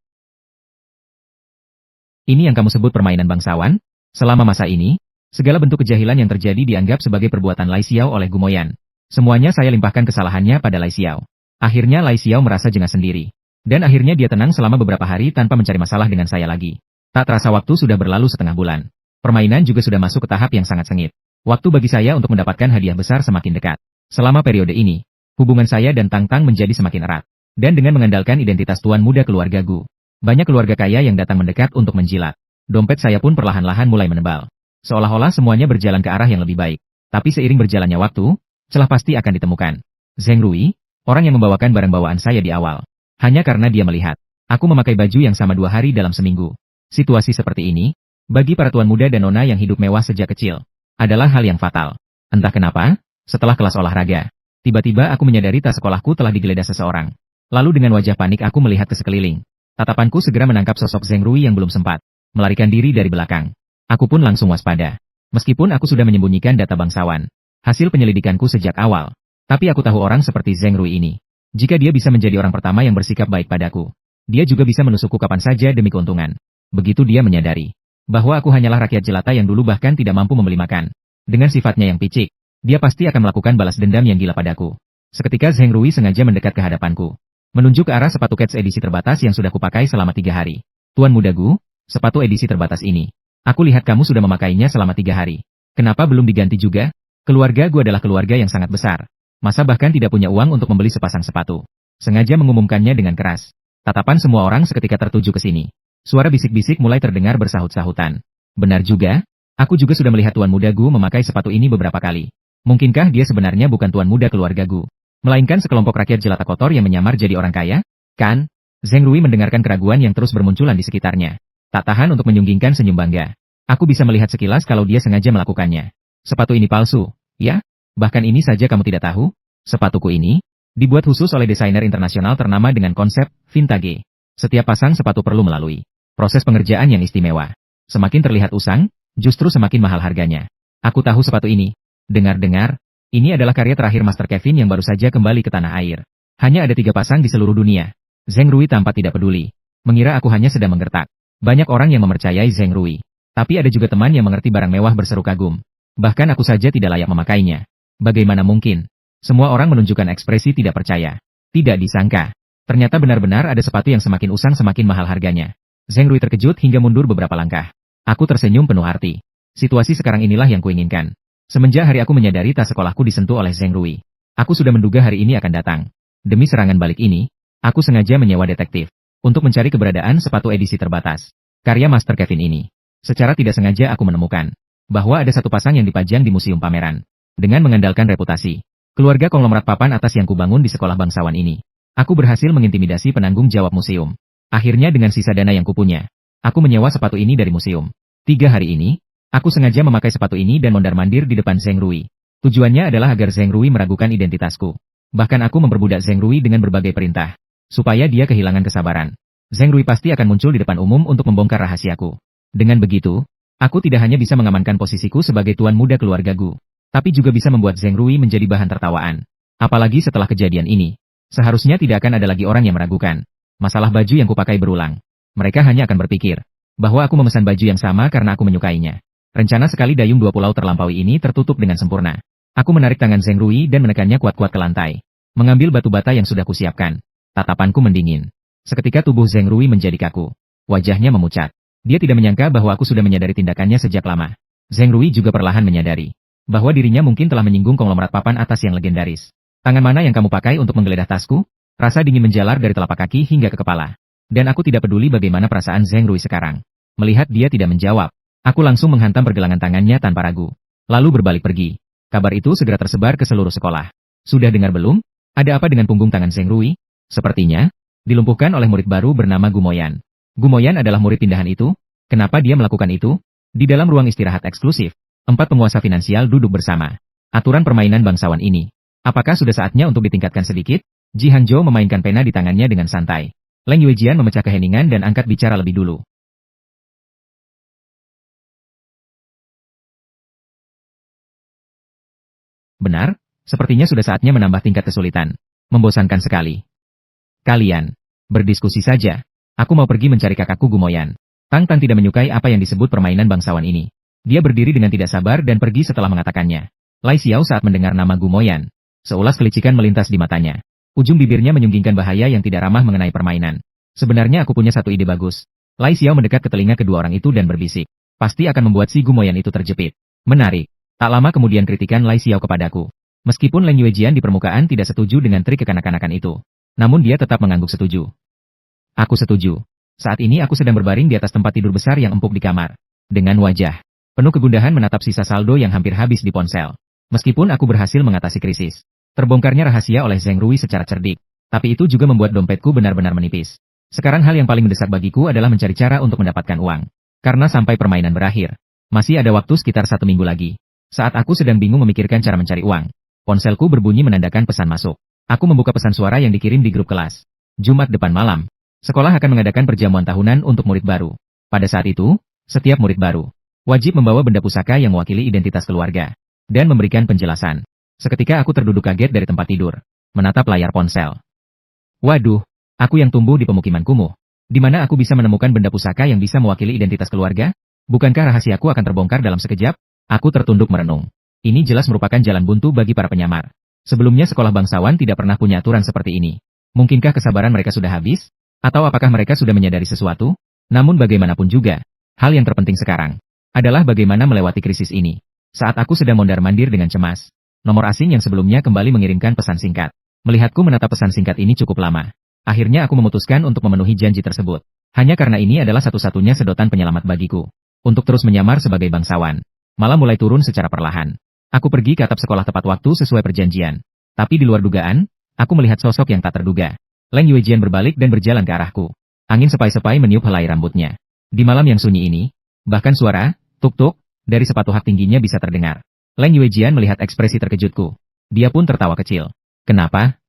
Ini yang kamu sebut permainan bangsawan? Selama masa ini, segala bentuk kejahilan yang terjadi dianggap sebagai perbuatan Lai Xiao oleh Gumoyan. Semuanya saya limpahkan kesalahannya pada Lai Xiao. Akhirnya Lai Xiao merasa jengah sendiri. Dan akhirnya dia tenang selama beberapa hari tanpa mencari masalah dengan saya lagi. Tak terasa waktu sudah berlalu setengah bulan. Permainan juga sudah masuk ke tahap yang sangat sengit. Waktu bagi saya untuk mendapatkan hadiah besar semakin dekat. Selama periode ini, hubungan saya dan Tang Tang menjadi semakin erat. Dan dengan mengandalkan identitas tuan muda keluarga Gu, banyak keluarga kaya yang datang mendekat untuk menjilat. Dompet saya pun perlahan-lahan mulai menebal. Seolah-olah semuanya berjalan ke arah yang lebih baik. Tapi seiring berjalannya waktu, celah pasti akan ditemukan. Zheng Rui, orang yang membawakan barang bawaan saya di awal. Hanya karena dia melihat, aku memakai baju yang sama 2 hari dalam seminggu. Situasi seperti ini, bagi para tuan muda dan nona yang hidup mewah sejak kecil, adalah hal yang fatal. Entah kenapa, setelah kelas olahraga, tiba-tiba aku menyadari tas sekolahku telah digeledah seseorang. Lalu dengan wajah panik aku melihat ke sekeliling. Tatapanku segera menangkap sosok Zheng Rui yang belum sempat melarikan diri dari belakang. Aku pun langsung waspada. Meskipun aku sudah menyembunyikan data bangsawan, hasil penyelidikanku sejak awal, tapi aku tahu orang seperti Zheng Rui ini. Jika dia bisa menjadi orang pertama yang bersikap baik padaku, dia juga bisa menusukku kapan saja demi keuntungan. Begitu dia menyadari bahwa aku hanyalah rakyat jelata yang dulu bahkan tidak mampu membeli makan. Dengan sifatnya yang picik, dia pasti akan melakukan balas dendam yang gila padaku. Seketika Zheng Rui sengaja mendekat ke hadapanku, menunjuk ke arah sepatu kets edisi terbatas yang sudah kupakai selama 3 hari. Tuan muda Gu, sepatu edisi terbatas ini, aku lihat kamu sudah memakainya selama 3 hari. Kenapa belum diganti juga? Keluarga Gu adalah keluarga yang sangat besar. Masa bahkan tidak punya uang untuk membeli sepasang sepatu. Sengaja mengumumkannya dengan keras. Tatapan semua orang seketika tertuju ke sini. Suara bisik-bisik mulai terdengar bersahut-sahutan. Benar juga, aku juga sudah melihat Tuan Muda Gu memakai sepatu ini beberapa kali. Mungkinkah dia sebenarnya bukan Tuan Muda keluarga Gu, melainkan sekelompok rakyat jelata kotor yang menyamar jadi orang kaya? Kan? Zheng Rui mendengarkan keraguan yang terus bermunculan di sekitarnya. Tak tahan untuk menyunggingkan senyum bangga. Aku bisa melihat sekilas kalau dia sengaja melakukannya. Sepatu ini palsu, ya? Bahkan ini saja kamu tidak tahu? Sepatuku ini dibuat khusus oleh desainer internasional ternama dengan konsep vintage. Setiap pasang sepatu perlu melalui proses pengerjaan yang istimewa. Semakin terlihat usang, justru semakin mahal harganya. Aku tahu sepatu ini. Dengar-dengar, ini adalah karya terakhir Master Kevin yang baru saja kembali ke tanah air. Hanya ada 3 pasang di seluruh dunia. Zheng Rui tampak tidak peduli. Mengira aku hanya sedang menggertak. Banyak orang yang mempercayai Zheng Rui. Tapi ada juga teman yang mengerti barang mewah berseru kagum. Bahkan aku saja tidak layak memakainya. Bagaimana mungkin? Semua orang menunjukkan ekspresi tidak percaya. Tidak disangka. Ternyata benar-benar ada sepatu yang semakin usang semakin mahal harganya. Zheng Rui terkejut hingga mundur beberapa langkah. Aku tersenyum penuh arti. Situasi sekarang inilah yang kuinginkan. Semenjak hari aku menyadari tas sekolahku disentuh oleh Zheng Rui, aku sudah menduga hari ini akan datang. Demi serangan balik ini, aku sengaja menyewa detektif untuk mencari keberadaan sepatu edisi terbatas karya Master Kevin ini. Secara tidak sengaja aku menemukan bahwa ada satu pasang yang dipajang di museum pameran. Dengan mengandalkan reputasi keluarga konglomerat papan atas yang kubangun di sekolah bangsawan ini, aku berhasil mengintimidasi penanggung jawab museum. Akhirnya dengan sisa dana yang kupunya, aku menyewa sepatu ini dari museum. 3 hari ini, aku sengaja memakai sepatu ini dan mondar-mandir di depan Zheng Rui. Tujuannya adalah agar Zheng Rui meragukan identitasku. Bahkan aku memperbudak Zheng Rui dengan berbagai perintah, supaya dia kehilangan kesabaran. Zheng Rui pasti akan muncul di depan umum untuk membongkar rahasiaku. Dengan begitu, aku tidak hanya bisa mengamankan posisiku sebagai tuan muda keluarga Gu, tapi juga bisa membuat Zheng Rui menjadi bahan tertawaan. Apalagi setelah kejadian ini, seharusnya tidak akan ada lagi orang yang meragukan masalah baju yang kupakai berulang. Mereka hanya akan berpikir bahwa aku memesan baju yang sama karena aku menyukainya. Rencana sekali dayung 2 pulau terlampaui ini tertutup dengan sempurna. Aku menarik tangan Zheng Rui dan menekannya kuat-kuat ke lantai, mengambil batu bata yang sudah kusiapkan. Tatapanku mendingin. Seketika tubuh Zheng Rui menjadi kaku. Wajahnya memucat. Dia tidak menyangka bahwa aku sudah menyadari tindakannya sejak lama. Zheng Rui juga perlahan menyadari bahwa dirinya mungkin telah menyinggung konglomerat papan atas yang legendaris. Tangan mana yang kamu pakai untuk menggeledah tasku? Rasa dingin menjalar dari telapak kaki hingga ke kepala. Dan aku tidak peduli bagaimana perasaan Zheng Rui sekarang. Melihat dia tidak menjawab, aku langsung menghantam pergelangan tangannya tanpa ragu. Lalu berbalik pergi. Kabar itu segera tersebar ke seluruh sekolah. Sudah dengar belum? Ada apa dengan punggung tangan Zheng Rui? Sepertinya, dilumpuhkan oleh murid baru bernama Gumoyan. Gumoyan adalah murid pindahan itu? Kenapa dia melakukan itu? Di dalam ruang istirahat eksklusif, 4 penguasa finansial duduk bersama. Aturan permainan bangsawan ini. Apakah sudah saatnya untuk ditingkatkan sedikit? Ji Hanzhou memainkan pena di tangannya dengan santai. Leng Yuejian memecah keheningan dan angkat bicara lebih dulu. Benar, sepertinya sudah saatnya menambah tingkat kesulitan. Membosankan sekali. Kalian, berdiskusi saja. Aku mau pergi mencari kakakku Gumoyan. Tang Tan tidak menyukai apa yang disebut permainan bangsawan ini. Dia berdiri dengan tidak sabar dan pergi setelah mengatakannya. Lai Xiao saat mendengar nama Gumoyan, seulas kelicikan melintas di matanya. Ujung bibirnya menyunggingkan bahaya yang tidak ramah mengenai permainan. Sebenarnya aku punya satu ide bagus. Lai Xiao mendekat ke telinga kedua orang itu dan berbisik. Pasti akan membuat si Gumoyan itu terjepit. Menarik. Tak lama kemudian kritikan Lai Xiao kepadaku. Meskipun Leng Yuejian di permukaan tidak setuju dengan trik kekanak-kanakan itu. Namun dia tetap mengangguk setuju. Aku setuju. Saat ini aku sedang berbaring di atas tempat tidur besar yang empuk di kamar. Dengan wajah penuh kegundahan menatap sisa saldo yang hampir habis di ponsel. Meskipun aku berhasil mengatasi krisis. Terbongkarnya rahasia oleh Zheng Rui secara cerdik. Tapi itu juga membuat dompetku benar-benar menipis. Sekarang hal yang paling mendesak bagiku adalah mencari cara untuk mendapatkan uang. Karena sampai permainan berakhir, masih ada waktu sekitar 1 minggu lagi. Saat aku sedang bingung memikirkan cara mencari uang, ponselku berbunyi menandakan pesan masuk. Aku membuka pesan suara yang dikirim di grup kelas. Jumat depan malam, sekolah akan mengadakan perjamuan tahunan untuk murid baru. Pada saat itu, setiap murid baru wajib membawa benda pusaka yang mewakili identitas keluarga dan memberikan penjelasan. Seketika aku terduduk kaget dari tempat tidur, menatap layar ponsel. Waduh, aku yang tumbuh di pemukiman kumuh. Di mana aku bisa menemukan benda pusaka yang bisa mewakili identitas keluarga? Bukankah rahasiaku akan terbongkar dalam sekejap? Aku tertunduk merenung. Ini jelas merupakan jalan buntu bagi para penyamar. Sebelumnya sekolah bangsawan tidak pernah punya aturan seperti ini. Mungkinkah kesabaran mereka sudah habis? Atau apakah mereka sudah menyadari sesuatu? Namun bagaimanapun juga, hal yang terpenting sekarang adalah bagaimana melewati krisis ini. Saat aku sedang mondar-mandir dengan cemas, nomor asing yang sebelumnya kembali mengirimkan pesan singkat. Melihatku menatap pesan singkat ini cukup lama. Akhirnya aku memutuskan untuk memenuhi janji tersebut. Hanya karena ini adalah satu-satunya sedotan penyelamat bagiku. Untuk terus menyamar sebagai bangsawan. Malah mulai turun secara perlahan. Aku pergi ke atap sekolah tepat waktu sesuai perjanjian. Tapi di luar dugaan, aku melihat sosok yang tak terduga. Leng Yuejian berbalik dan berjalan ke arahku. Angin sepai-sepai meniup helai rambutnya. Di malam yang sunyi ini, bahkan suara, tuk-tuk, dari sepatu hak tingginya bisa terdengar. Leng Yuejian melihat ekspresi terkejutku. Dia pun tertawa kecil. Kenapa?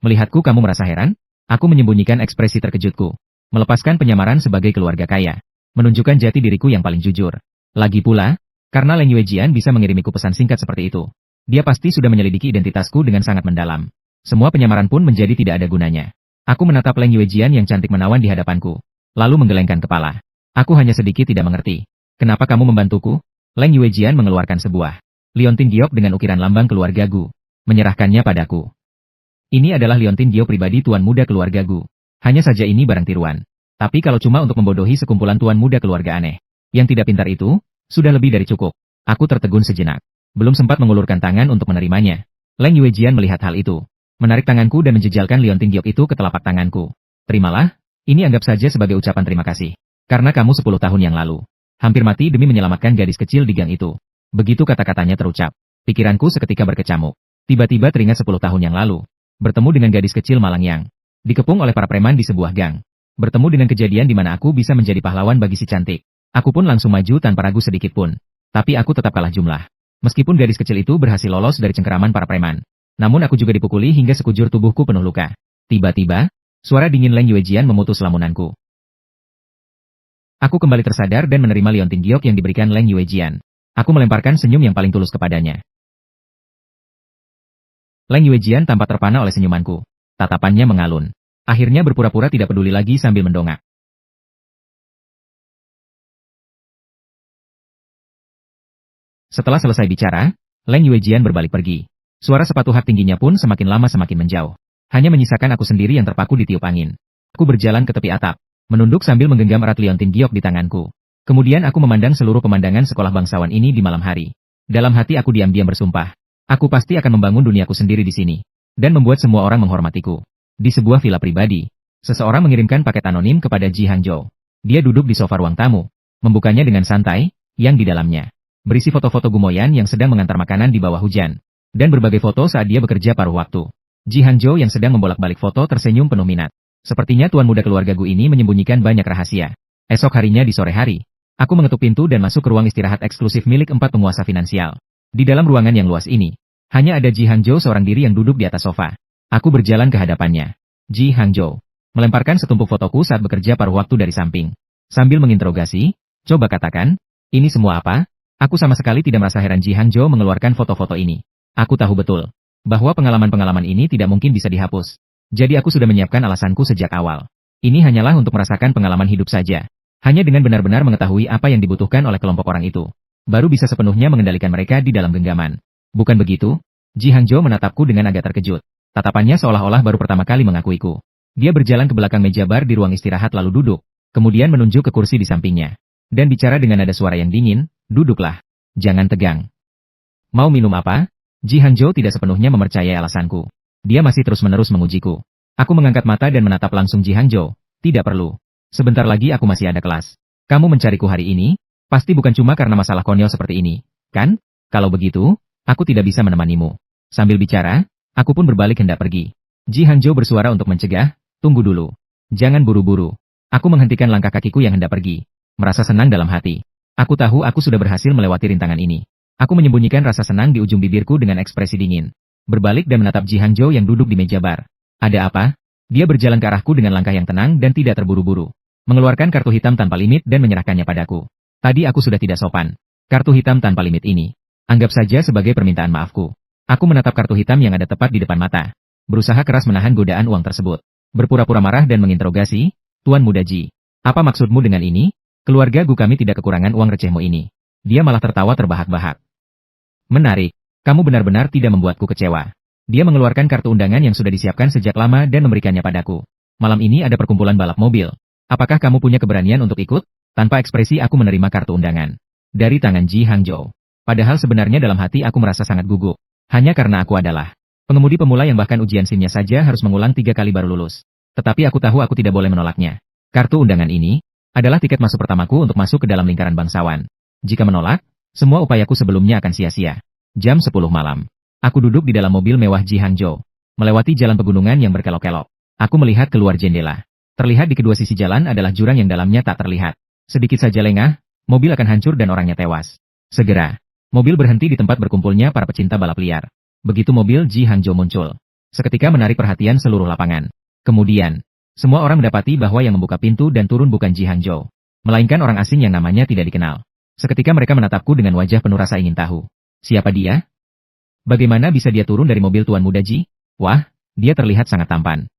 Melihatku kamu merasa heran? Aku menyembunyikan ekspresi terkejutku. Melepaskan penyamaran sebagai keluarga kaya. Menunjukkan jati diriku yang paling jujur. Lagi pula, karena Leng Yuejian bisa mengirimiku pesan singkat seperti itu. Dia pasti sudah menyelidiki identitasku dengan sangat mendalam. Semua penyamaran pun menjadi tidak ada gunanya. Aku menatap Leng Yuejian yang cantik menawan di hadapanku. Lalu menggelengkan kepala. Aku hanya sedikit tidak mengerti. Kenapa kamu membantuku? Leng Yuejian mengeluarkan sebuah liontin giok dengan ukiran lambang keluarga Gu. Menyerahkannya padaku. Ini adalah liontin giok pribadi tuan muda keluarga Gu. Hanya saja ini barang tiruan. Tapi kalau cuma untuk membodohi sekumpulan tuan muda keluarga aneh yang tidak pintar itu, sudah lebih dari cukup. Aku tertegun sejenak. Belum sempat mengulurkan tangan untuk menerimanya. Leng Yuejian melihat hal itu. Menarik tanganku dan menjejalkan liontin giok itu ke telapak tanganku. Terimalah, ini anggap saja sebagai ucapan terima kasih. Karena kamu 10 tahun yang lalu hampir mati demi menyelamatkan gadis kecil di gang itu. Begitu kata-katanya terucap, pikiranku seketika berkecamuk. Tiba-tiba teringat 10 tahun yang lalu. Bertemu dengan gadis kecil malang yang dikepung oleh para preman di sebuah gang. Bertemu dengan kejadian di mana aku bisa menjadi pahlawan bagi si cantik. Aku pun langsung maju tanpa ragu sedikit pun. Tapi aku tetap kalah jumlah. Meskipun gadis kecil itu berhasil lolos dari cengkeraman para preman. Namun aku juga dipukuli hingga sekujur tubuhku penuh luka. Tiba-tiba, suara dingin Leng Yuejian memutus lamunanku. Aku kembali tersadar dan menerima liontin giok yang diberikan Leng Yuejian. Aku melemparkan senyum yang paling tulus kepadanya. Leng Yuejian tampak terpana oleh senyumanku. Tatapannya mengalun. Akhirnya berpura-pura tidak peduli lagi sambil mendongak. Setelah selesai bicara, Leng Yuejian berbalik pergi. Suara sepatu hak tingginya pun semakin lama semakin menjauh. Hanya menyisakan aku sendiri yang terpaku di tiup angin. Aku berjalan ke tepi atap, menunduk sambil menggenggam erat liontin giok di tanganku. Kemudian aku memandang seluruh pemandangan sekolah bangsawan ini di malam hari. Dalam hati aku diam-diam bersumpah. Aku pasti akan membangun duniaku sendiri di sini. Dan membuat semua orang menghormatiku. Di sebuah villa pribadi. Seseorang mengirimkan paket anonim kepada Ji Hangzhou. Dia duduk di sofa ruang tamu, membukanya dengan santai, yang di dalamnya berisi foto-foto Gumoyan yang sedang mengantar makanan di bawah hujan, dan berbagai foto saat dia bekerja paruh waktu. Ji Hangzhou yang sedang membolak-balik foto tersenyum penuh minat. Sepertinya tuan muda keluarga Gu ini menyembunyikan banyak rahasia. Esok harinya di sore hari, aku mengetuk pintu dan masuk ke ruang istirahat eksklusif milik 4 penguasa finansial. Di dalam ruangan yang luas ini, hanya ada Ji Hangzhou seorang diri yang duduk di atas sofa. Aku berjalan ke hadapannya. Ji Hangzhou melemparkan setumpuk fotoku saat bekerja paruh waktu dari samping. Sambil menginterogasi, coba katakan, ini semua apa? Aku sama sekali tidak merasa heran Ji Hangzhou mengeluarkan foto-foto ini. Aku tahu betul bahwa pengalaman-pengalaman ini tidak mungkin bisa dihapus. Jadi aku sudah menyiapkan alasanku sejak awal. Ini hanyalah untuk merasakan pengalaman hidup saja. Hanya dengan benar-benar mengetahui apa yang dibutuhkan oleh kelompok orang itu, baru bisa sepenuhnya mengendalikan mereka di dalam genggaman. Bukan begitu? Ji Hangzhou menatapku dengan agak terkejut. Tatapannya seolah-olah baru pertama kali mengakuiku. Dia berjalan ke belakang meja bar di ruang istirahat lalu duduk, kemudian menunjuk ke kursi di sampingnya. Dan bicara dengan nada suara yang dingin, duduklah. Jangan tegang. Mau minum apa? Ji Hangzhou tidak sepenuhnya mempercayai alasanku. Dia masih terus-menerus mengujiku. Aku mengangkat mata dan menatap langsung Ji Hangzhou. Tidak perlu. Sebentar lagi aku masih ada kelas. Kamu mencariku hari ini? Pasti bukan cuma karena masalah konyol seperti ini, kan? Kalau begitu, aku tidak bisa menemanimu. Sambil bicara, aku pun berbalik hendak pergi. Ji Hangzhou bersuara untuk mencegah, tunggu dulu. Jangan buru-buru. Aku menghentikan langkah kakiku yang hendak pergi. Merasa senang dalam hati. Aku tahu aku sudah berhasil melewati rintangan ini. Aku menyembunyikan rasa senang di ujung bibirku dengan ekspresi dingin. Berbalik dan menatap Ji Hangzhou yang duduk di meja bar. Ada apa? Dia berjalan ke arahku dengan langkah yang tenang dan tidak terburu-buru. Mengeluarkan kartu hitam tanpa limit dan menyerahkannya padaku. Tadi aku sudah tidak sopan. Kartu hitam tanpa limit ini, anggap saja sebagai permintaan maafku. Aku menatap kartu hitam yang ada tepat di depan mata. Berusaha keras menahan godaan uang tersebut. Berpura-pura marah dan menginterogasi, Tuan Muda Ji. Apa maksudmu dengan ini? Keluarga Gu kami tidak kekurangan uang recehmu ini. Dia malah tertawa terbahak-bahak. Menarik. Kamu benar-benar tidak membuatku kecewa. Dia mengeluarkan kartu undangan yang sudah disiapkan sejak lama dan memberikannya padaku. Malam ini ada perkumpulan balap mobil. Apakah kamu punya keberanian untuk ikut? Tanpa ekspresi aku menerima kartu undangan dari tangan Ji Hangzhou. Padahal sebenarnya dalam hati aku merasa sangat gugup. Hanya karena aku adalah pengemudi pemula yang bahkan ujian SIM-nya saja harus mengulang 3 kali baru lulus. Tetapi aku tahu aku tidak boleh menolaknya. Kartu undangan ini adalah tiket masuk pertamaku untuk masuk ke dalam lingkaran bangsawan. Jika menolak, semua upayaku sebelumnya akan sia-sia. Jam 10 malam. Aku duduk di dalam mobil mewah Ji Hangzhou. Melewati jalan pegunungan yang berkelok-kelok. Aku melihat keluar jendela. Terlihat di kedua sisi jalan adalah jurang yang dalamnya tak terlihat. Sedikit saja lengah, mobil akan hancur dan orangnya tewas. Segera, mobil berhenti di tempat berkumpulnya para pecinta balap liar. Begitu mobil Ji Hangzhou muncul, seketika menarik perhatian seluruh lapangan. Kemudian, semua orang mendapati bahwa yang membuka pintu dan turun bukan Ji Hangzhou, melainkan orang asing yang namanya tidak dikenal. Seketika mereka menatapku dengan wajah penuh rasa ingin tahu. Siapa dia? Bagaimana bisa dia turun dari mobil Tuan Muda Ji? Wah, dia terlihat sangat tampan.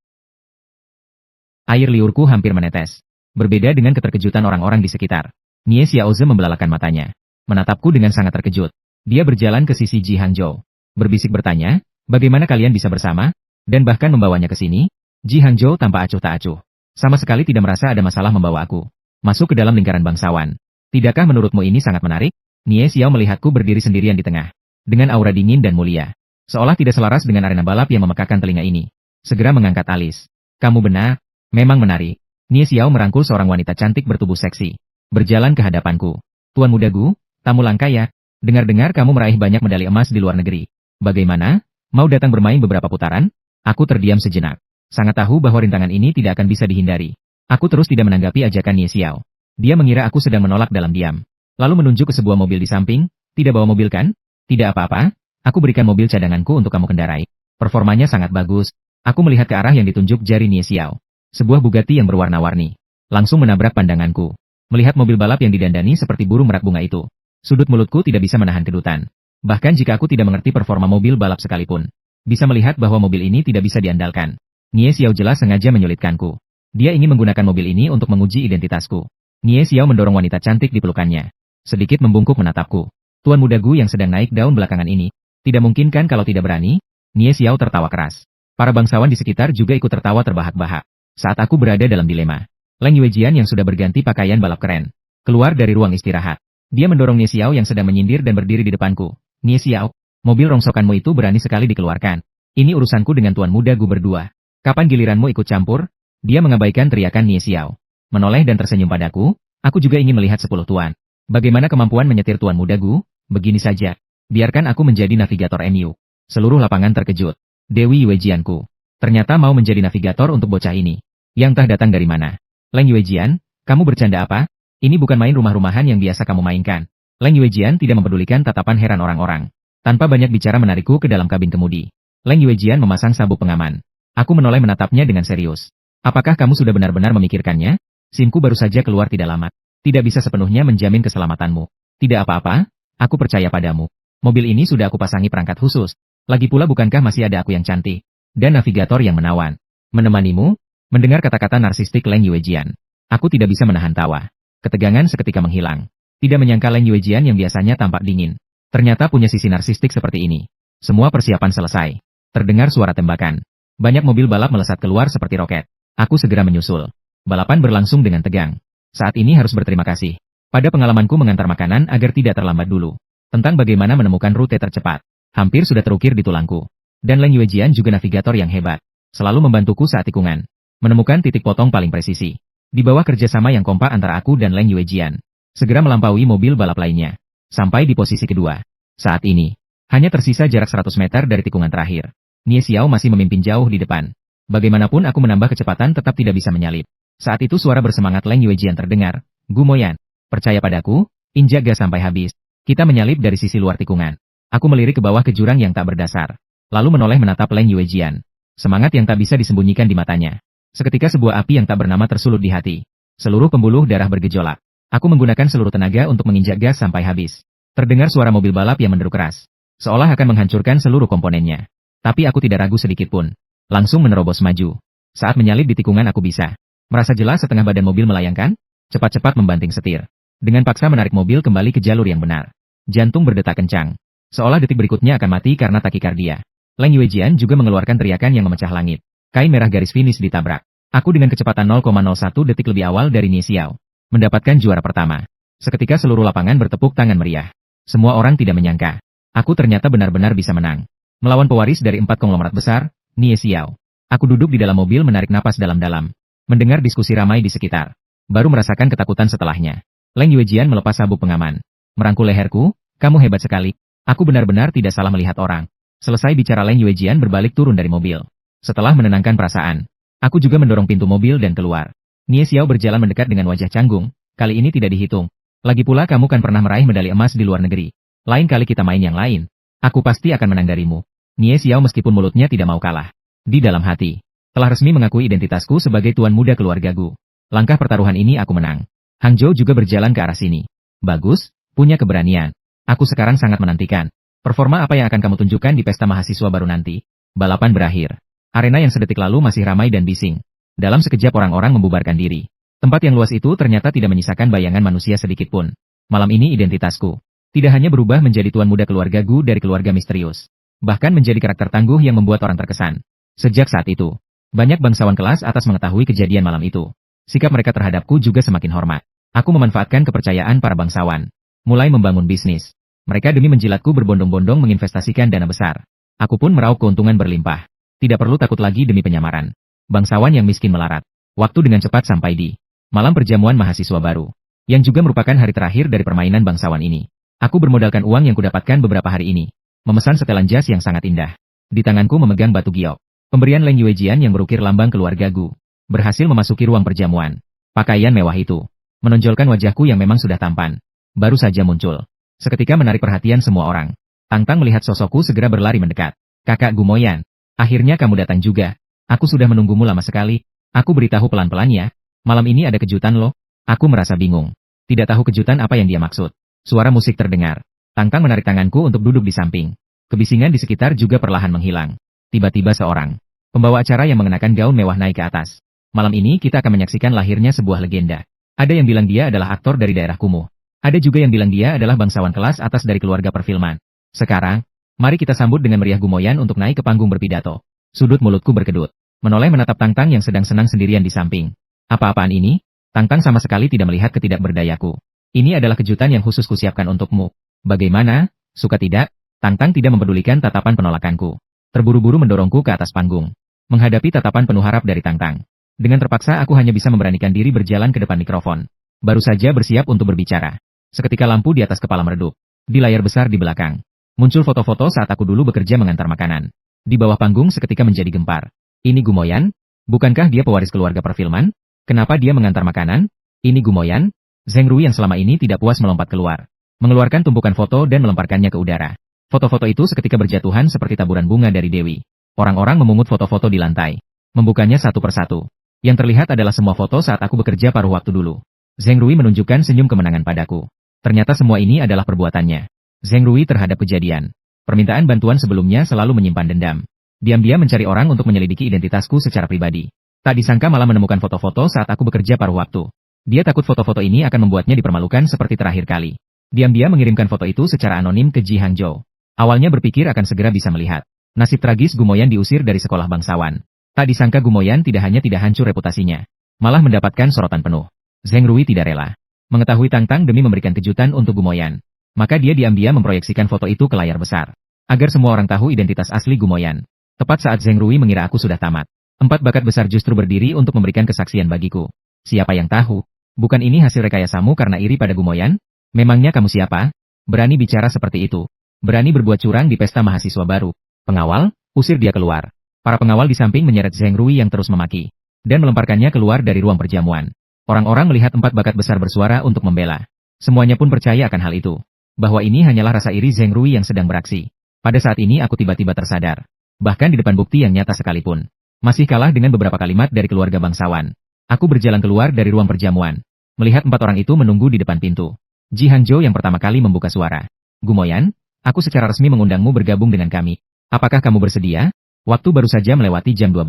Air liurku hampir menetes. Berbeda dengan keterkejutan orang-orang di sekitar. Nie Xiaoze membelalakan matanya. Menatapku dengan sangat terkejut. Dia berjalan ke sisi Ji Hangzhou. Berbisik bertanya, bagaimana kalian bisa bersama? Dan bahkan membawanya ke sini? Ji Hangzhou tanpa acuh tak acuh. Sama sekali tidak merasa ada masalah membawa aku masuk ke dalam lingkaran bangsawan. Tidakkah menurutmu ini sangat menarik? Nie Xiao melihatku berdiri sendirian di tengah. Dengan aura dingin dan mulia. Seolah tidak selaras dengan arena balap yang memekakan telinga ini. Segera mengangkat alis. Kamu benar, memang menarik. Nie Xiao merangkul seorang wanita cantik bertubuh seksi. Berjalan ke hadapanku. Tuan Muda Gu, tamu langka ya. Dengar-dengar kamu meraih banyak medali emas di luar negeri. Bagaimana? Mau datang bermain beberapa putaran? Aku terdiam sejenak. Sangat tahu bahwa rintangan ini tidak akan bisa dihindari. Aku terus tidak menanggapi ajakan Nie Xiao. Dia mengira aku sedang menolak dalam diam. Lalu menunjuk ke sebuah mobil di samping. Tidak bawa mobil kan? Tidak apa-apa. Aku berikan mobil cadanganku untuk kamu kendarai. Performanya sangat bagus. Aku melihat ke arah yang ditunjuk jari Nie Xiao. Sebuah Bugatti yang berwarna-warni. Langsung menabrak pandanganku. Melihat mobil balap yang didandani seperti burung merak bunga itu. Sudut mulutku tidak bisa menahan kedutan. Bahkan jika aku tidak mengerti performa mobil balap sekalipun. Bisa melihat bahwa mobil ini tidak bisa diandalkan. Nie Xiao jelas sengaja menyulitkanku. Dia ingin menggunakan mobil ini untuk menguji identitasku. Nie Xiao mendorong wanita cantik di pelukannya. Sedikit membungkuk menatapku. Tuan Muda Gu yang sedang naik daun belakangan ini. Tidak mungkin kan kalau tidak berani? Nie Xiao tertawa keras. Para bangsawan di sekitar juga ikut tertawa terbahak-bahak. Saat aku berada dalam dilema. Leng Yuejian yang sudah berganti pakaian balap keren. Keluar dari ruang istirahat. Dia mendorong Nie Xiao yang sedang menyindir dan berdiri di depanku. Nie Xiao, mobil rongsokanmu itu berani sekali dikeluarkan. Ini urusanku dengan Tuan Muda Gu berdua. Kapan giliranmu ikut campur? Dia mengabaikan teriakan Nie Xiao. Menoleh dan tersenyum padaku, aku juga ingin melihat 10 tuan. Bagaimana kemampuan menyetir tuan muda Gu? Begini saja. Biarkan aku menjadi navigator MU. Seluruh lapangan terkejut. Dewi Yuejianku. Ternyata mau menjadi navigator untuk bocah ini. Yang entah datang dari mana. Leng Yuejian, kamu bercanda apa? Ini bukan main rumah-rumahan yang biasa kamu mainkan. Leng Yuejian tidak mempedulikan tatapan heran orang-orang. Tanpa banyak bicara menarikku ke dalam kabin kemudi. Leng Yuejian memasang sabuk pengaman. Aku menoleh menatapnya dengan serius. Apakah kamu sudah benar-benar memikirkannya? SIM-ku baru saja keluar tidak lama. Tidak bisa sepenuhnya menjamin keselamatanmu. Tidak apa-apa, aku percaya padamu. Mobil ini sudah aku pasangi perangkat khusus. Lagi pula bukankah masih ada aku yang cantik? Dan navigator yang menawan. Menemanimu? Mendengar kata-kata narsistik Leng Yuejian. Aku tidak bisa menahan tawa. Ketegangan seketika menghilang. Tidak menyangka Leng Yuejian yang biasanya tampak dingin. Ternyata punya sisi narsistik seperti ini. Semua persiapan selesai. Terdengar suara tembakan. Banyak mobil balap melesat keluar seperti roket. Aku segera menyusul. Balapan berlangsung dengan tegang. Saat ini harus berterima kasih pada pengalamanku mengantar makanan agar tidak terlambat dulu. Tentang bagaimana menemukan rute tercepat. Hampir sudah terukir di tulangku. Dan Leng Yuejian juga navigator yang hebat. Selalu membantuku saat tikungan. Menemukan titik potong paling presisi. Di bawah kerjasama yang kompak antara aku dan Leng Yuejian. Segera melampaui mobil balap lainnya. Sampai di posisi kedua. Saat ini, hanya tersisa jarak 100 meter dari tikungan terakhir. Nie Xiao masih memimpin jauh di depan. Bagaimanapun aku menambah kecepatan tetap tidak bisa menyalip. Saat itu suara bersemangat Leng Yuejian terdengar. Gu Moyan, percaya padaku, injak gas sampai habis. Kita menyalip dari sisi luar tikungan. Aku melirik ke bawah ke jurang yang tak berdasar. Lalu menoleh menatap Leng Yuejian. Semangat yang tak bisa disembunyikan di matanya. Seketika sebuah api yang tak bernama tersulut di hati. Seluruh pembuluh darah bergejolak. Aku menggunakan seluruh tenaga untuk menginjak gas sampai habis. Terdengar suara mobil balap yang menderu keras. Seolah akan menghancurkan seluruh komponennya. Tapi aku tidak ragu sedikit pun. Langsung menerobos maju. Saat menyalip di tikungan aku bisa merasa jelas setengah badan mobil melayangkan. Cepat-cepat membanting setir. Dengan paksa menarik mobil kembali ke jalur yang benar. Jantung berdetak kencang. Seolah detik berikutnya akan mati karena takikardia. Leng Yuejian juga mengeluarkan teriakan yang memecah langit. Kain merah garis finish ditabrak. Aku dengan kecepatan 0,01 detik lebih awal dari Nie Xiao. Mendapatkan juara pertama. Seketika seluruh lapangan bertepuk tangan meriah. Semua orang tidak menyangka. Aku ternyata benar-benar bisa menang. Melawan pewaris dari 4 konglomerat besar, Nie Xiao. Aku duduk di dalam mobil menarik napas dalam-dalam. Mendengar diskusi ramai di sekitar. Baru merasakan ketakutan setelahnya. Leng Yuejian melepas sabuk pengaman. Merangkul leherku, kamu hebat sekali. Aku benar-benar tidak salah melihat orang. Selesai bicara Leng Yuejian berbalik turun dari mobil. Setelah menenangkan perasaan, aku juga mendorong pintu mobil dan keluar. Nie Xiao berjalan mendekat dengan wajah canggung. Kali ini tidak dihitung. Lagi pula kamu kan pernah meraih medali emas di luar negeri. Lain kali kita main yang lain. Aku pasti akan menang darimu. Nie Xiao meskipun mulutnya tidak mau kalah. Di dalam hati, telah resmi mengakui identitasku sebagai tuan muda keluarga Gu. Langkah pertaruhan ini aku menang. Hang Zhou juga berjalan ke arah sini. Bagus, punya keberanian. Aku sekarang sangat menantikan. Performa apa yang akan kamu tunjukkan di pesta mahasiswa baru nanti? Balapan berakhir. Arena yang sedetik lalu masih ramai dan bising. Dalam sekejap orang-orang membubarkan diri. Tempat yang luas itu ternyata tidak menyisakan bayangan manusia sedikit pun. Malam ini identitasku tidak hanya berubah menjadi tuan muda keluarga Gu dari keluarga misterius. Bahkan menjadi karakter tangguh yang membuat orang terkesan. Sejak saat itu, banyak bangsawan kelas atas mengetahui kejadian malam itu. Sikap mereka terhadapku juga semakin hormat. Aku memanfaatkan kepercayaan para bangsawan. Mulai membangun bisnis. Mereka demi menjilatku berbondong-bondong menginvestasikan dana besar. Aku pun meraup keuntungan berlimpah. Tidak perlu takut lagi demi penyamaran. Bangsawan yang miskin melarat. Waktu dengan cepat sampai di malam perjamuan mahasiswa baru. Yang juga merupakan hari terakhir dari permainan bangsawan ini. Aku bermodalkan uang yang kudapatkan beberapa hari ini. Memesan setelan jas yang sangat indah. Di tanganku memegang batu giok. Pemberian Leng Yuejian yang berukir lambang keluarga Gu. Berhasil memasuki ruang perjamuan. Pakaian mewah itu menonjolkan wajahku yang memang sudah tampan. Baru saja muncul. Seketika menarik perhatian semua orang. Tang-Tang melihat sosokku segera berlari mendekat. Kakak Gu Moyan. Akhirnya kamu datang juga. Aku sudah menunggumu lama sekali. Aku beritahu pelan-pelan ya. Malam ini ada kejutan loh. Aku merasa bingung. Tidak tahu kejutan apa yang dia maksud. Suara musik terdengar. Tang-Tang menarik tanganku untuk duduk di samping. Kebisingan di sekitar juga perlahan menghilang. Tiba-tiba seorang pembawa acara yang mengenakan gaun mewah naik ke atas. Malam ini kita akan menyaksikan lahirnya sebuah legenda. Ada yang bilang dia adalah aktor dari daerah kumuh. Ada juga yang bilang dia adalah bangsawan kelas atas dari keluarga perfilman. Sekarang, mari kita sambut dengan meriah Gu Moyan untuk naik ke panggung berpidato. Sudut mulutku berkedut. Menoleh menatap Tang-Tang yang sedang senang sendirian di samping. Apa-apaan ini? Tang-Tang sama sekali tidak melihat ketidakberdayaku. Ini adalah kejutan yang khusus kusiapkan untukmu. Bagaimana? Suka tidak? Tang-Tang tidak mempedulikan tatapan penolakanku. Terburu-buru mendorongku ke atas panggung. Menghadapi tatapan penuh harap dari Tang-Tang. Dengan terpaksa aku hanya bisa memberanikan diri berjalan ke depan mikrofon. Baru saja bersiap untuk berbicara. Seketika lampu di atas kepala meredup. Di layar besar di belakang. Muncul foto-foto saat aku dulu bekerja mengantar makanan. Di bawah panggung seketika menjadi gempar. Ini Gumoyan? Bukankah dia pewaris keluarga perfilman? Kenapa dia mengantar makanan? Ini Gumoyan? Zheng Rui yang selama ini tidak puas melompat keluar. Mengeluarkan tumpukan foto dan melemparkannya ke udara. Foto-foto itu seketika berjatuhan seperti taburan bunga dari Dewi. Orang-orang memungut foto-foto di lantai. Membukanya satu persatu. Yang terlihat adalah semua foto saat aku bekerja paruh waktu dulu. Zheng Rui menunjukkan senyum kemenangan padaku. Ternyata semua ini adalah perbuatannya. Zheng Rui terhadap kejadian. Permintaan bantuan sebelumnya selalu menyimpan dendam. Diam-diam mencari orang untuk menyelidiki identitasku secara pribadi. Tak disangka malah menemukan foto-foto saat aku bekerja paruh waktu. Dia takut foto-foto ini akan membuatnya dipermalukan seperti terakhir kali. Diam-diam mengirimkan foto itu secara anonim ke Ji Hangzhou. Awalnya berpikir akan segera bisa melihat. Nasib tragis Gumoyan diusir dari sekolah bangsawan. Tak disangka Gumoyan tidak hanya tidak hancur reputasinya. Malah mendapatkan sorotan penuh. Zheng Rui tidak rela. Mengetahui Tang-Tang demi memberikan kejutan untuk Gumoyan. Maka dia diam-diam memproyeksikan foto itu ke layar besar. Agar semua orang tahu identitas asli Gumoyan. Tepat saat Zheng Rui mengira aku sudah tamat. 4 bakat besar justru berdiri untuk memberikan kesaksian bagiku. Siapa yang tahu? Bukan ini hasil rekayasamu karena iri pada Gumoyan? Memangnya kamu siapa? Berani bicara seperti itu. Berani berbuat curang di pesta mahasiswa baru. Pengawal, usir dia keluar. Para pengawal di samping menyeret Zheng Rui yang terus memaki. Dan melemparkannya keluar dari ruang perjamuan. Orang-orang melihat 4 bakat besar bersuara untuk membela. Semuanya pun percaya akan hal itu. Bahwa ini hanyalah rasa iri Zheng Rui yang sedang beraksi. Pada saat ini aku tiba-tiba tersadar. Bahkan di depan bukti yang nyata sekalipun. Masih kalah dengan beberapa kalimat dari keluarga bangsawan. Aku berjalan keluar dari ruang perjamuan. Melihat 4 orang itu menunggu di depan pintu. Ji Hangzhou yang pertama kali membuka suara. Gumoyan, aku secara resmi mengundangmu bergabung dengan kami. Apakah kamu bersedia? Waktu baru saja melewati jam 12.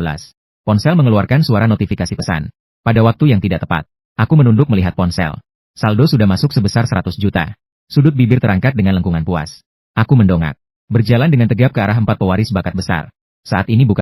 Ponsel mengeluarkan suara notifikasi pesan. Pada waktu yang tidak tepat, aku menunduk melihat ponsel. Saldo sudah masuk sebesar 100 juta. Sudut bibir terangkat dengan lengkungan puas. Aku mendongak. Berjalan dengan tegap ke arah 4 pewaris bakat besar. Saat ini bukan